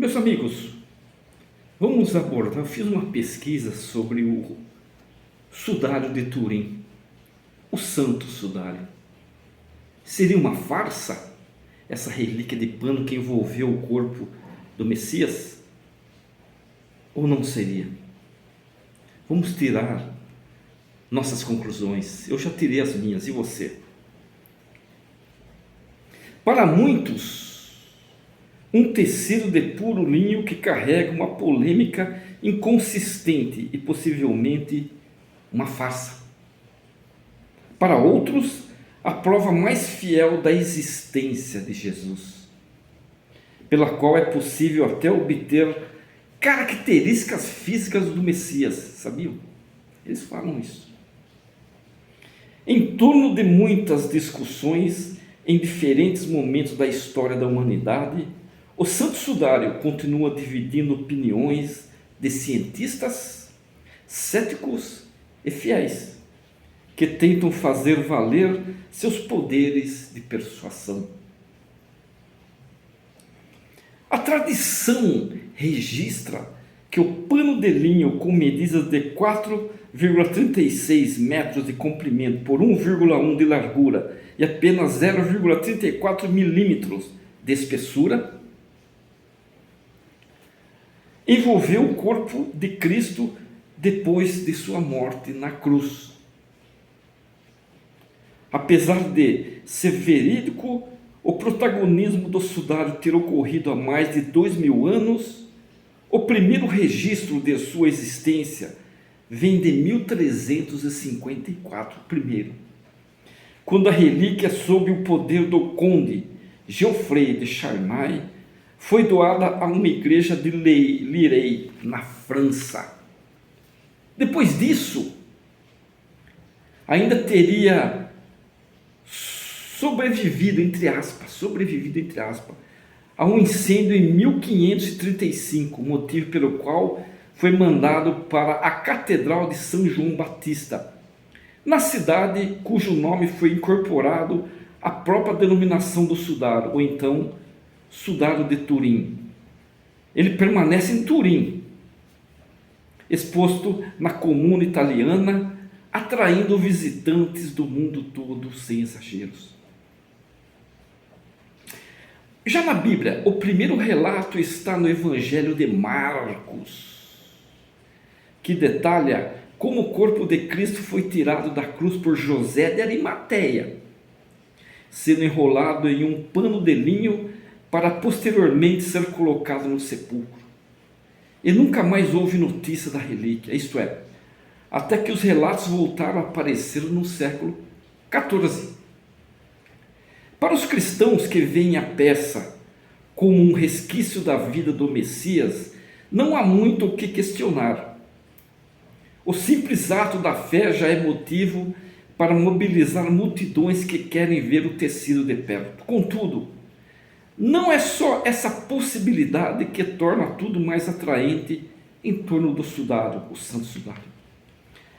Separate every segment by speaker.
Speaker 1: Meus amigos, vamos abordar. Eu fiz uma pesquisa sobre o sudário de Turim, o Santo Sudário. Seria uma farsa essa relíquia de pano que envolveu o corpo do Messias? Ou não seria? Vamos tirar nossas conclusões. Eu já tirei as minhas, e você? Para muitos, um tecido de puro linho que carrega uma polêmica inconsistente e possivelmente uma farsa. Para outros, a prova mais fiel da existência de Jesus, pela qual é possível até obter características físicas do Messias. Sabiam? Eles falam isso. Em torno de muitas discussões em diferentes momentos da história da humanidade, o Santo Sudário continua dividindo opiniões de cientistas, céticos e fiéis, que tentam fazer valer seus poderes de persuasão. A tradição registra que o pano de linho com medidas de 4,36 metros de comprimento por 1,1 de largura e apenas 0,34 milímetros de espessura envolveu o corpo de Cristo depois de sua morte na cruz. Apesar de ser verídico o protagonismo do sudário ter ocorrido há mais de 2000 anos, o primeiro registro de sua existência vem de 1354, quando a relíquia, sob o poder do conde Geoffrey de Charmay, foi doada a uma igreja de Lirey, na França. Depois disso, ainda teria sobrevivido, entre aspas, a um incêndio em 1535, motivo pelo qual foi mandado para a Catedral de São João Batista, na cidade cujo nome foi incorporado à própria denominação do sudário, ou então Sudário de Turim. Ele permanece em Turim, exposto na comuna italiana, atraindo visitantes do mundo todo sem exageros. Já na Bíblia, o primeiro relato está no Evangelho de Marcos, que detalha como o corpo de Cristo foi tirado da cruz por José de Arimateia, sendo enrolado em um pano de linho para posteriormente ser colocado no sepulcro. E nunca mais houve notícia da relíquia, isto é, até que os relatos voltaram a aparecer no século XIV. Para os cristãos que veem a peça como um resquício da vida do Messias, não há muito o que questionar. O simples ato da fé já é motivo para mobilizar multidões que querem ver o tecido de perto. Contudo, não é só essa possibilidade que torna tudo mais atraente em torno do sudário, o Santo Sudário.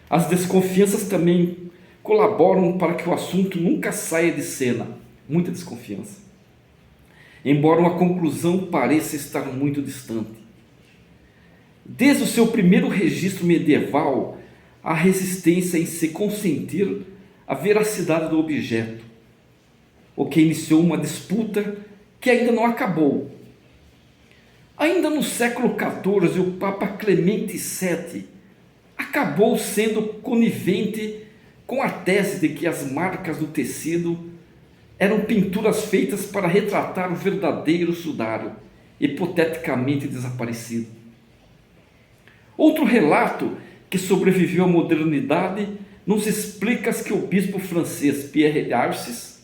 Speaker 1: As desconfianças também colaboram para que o assunto nunca saia de cena. Muita desconfiança. Embora uma conclusão pareça estar muito distante. Desde o seu primeiro registro medieval, há resistência em se consentir a veracidade do objeto, o que iniciou uma disputa que ainda não acabou. Ainda no século XIV, o Papa Clemente VII acabou sendo conivente com a tese de que as marcas do tecido eram pinturas feitas para retratar o verdadeiro sudário, hipoteticamente desaparecido. Outro relato que sobreviveu à modernidade nos explica que o bispo francês Pierre d'Arcis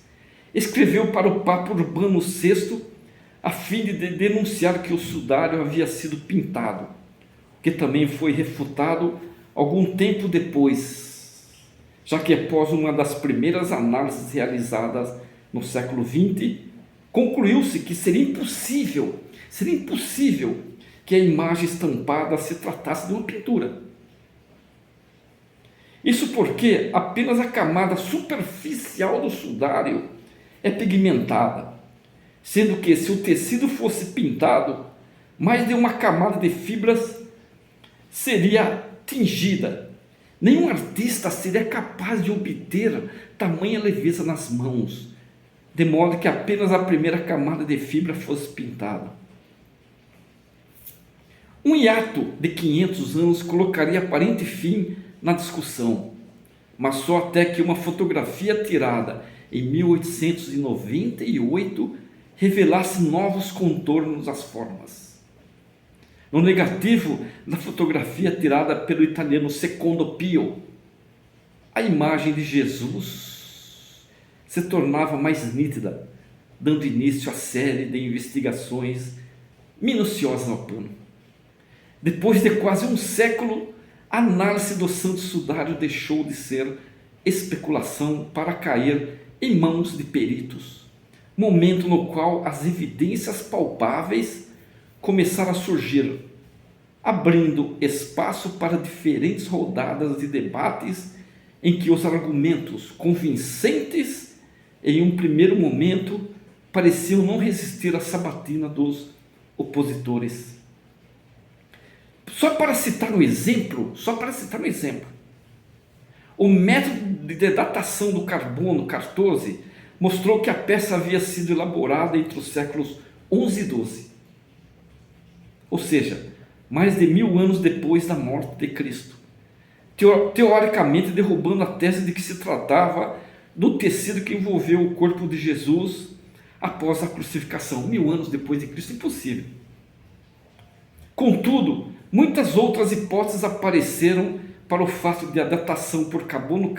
Speaker 1: escreveu para o Papa Urbano VI a fim de denunciar que o sudário havia sido pintado, que também foi refutado algum tempo depois, já que após uma das primeiras análises realizadas no século XX, concluiu-se que seria impossível que a imagem estampada se tratasse de uma pintura. Isso porque apenas a camada superficial do sudário é pigmentada, sendo que se o tecido fosse pintado, mais de uma camada de fibras seria tingida. Nenhum artista seria capaz de obter tamanha leveza nas mãos, de modo que apenas a primeira camada de fibra fosse pintada. Um hiato de 500 anos colocaria aparente fim na discussão, mas só até que uma fotografia tirada em 1898 revelasse novos contornos às formas. No negativo da fotografia tirada pelo italiano Secondo Pio, a imagem de Jesus se tornava mais nítida, dando início à série de investigações minuciosas ao plano. Depois de quase um século, a análise do Santo Sudário deixou de ser especulação para cair em mãos de peritos, momento no qual as evidências palpáveis começaram a surgir, abrindo espaço para diferentes rodadas de debates em que os argumentos convincentes, em um primeiro momento, pareciam não resistir à sabatina dos opositores. Só para citar um exemplo, o método de datação do carbono 14 mostrou que a peça havia sido elaborada entre os séculos 11 e 12, ou seja, mais de 1000 anos depois da morte de Cristo, teoricamente derrubando a tese de que se tratava do tecido que envolveu o corpo de Jesus após a crucificação. 1000 anos depois de Cristo, impossível. Contudo, muitas outras hipóteses apareceram para o fato de a datação por carbono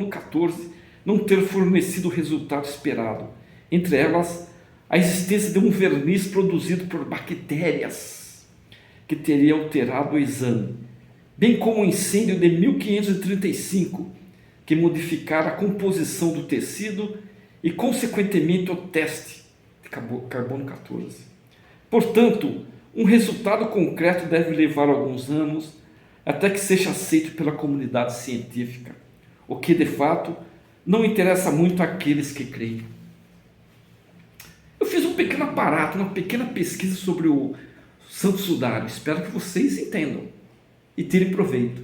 Speaker 1: 14 não ter fornecido o resultado esperado. Entre elas, a existência de um verniz produzido por bactérias que teria alterado o exame, bem como o incêndio de 1535, que modificara a composição do tecido e, consequentemente, o teste de carbono 14. Portanto, um resultado concreto deve levar alguns anos até que seja aceito pela comunidade científica, o que, de fato, não interessa muito àqueles que creem. Eu fiz um pequeno aparato, uma pequena pesquisa sobre o Santo Sudário. Espero que vocês entendam e tirem proveito.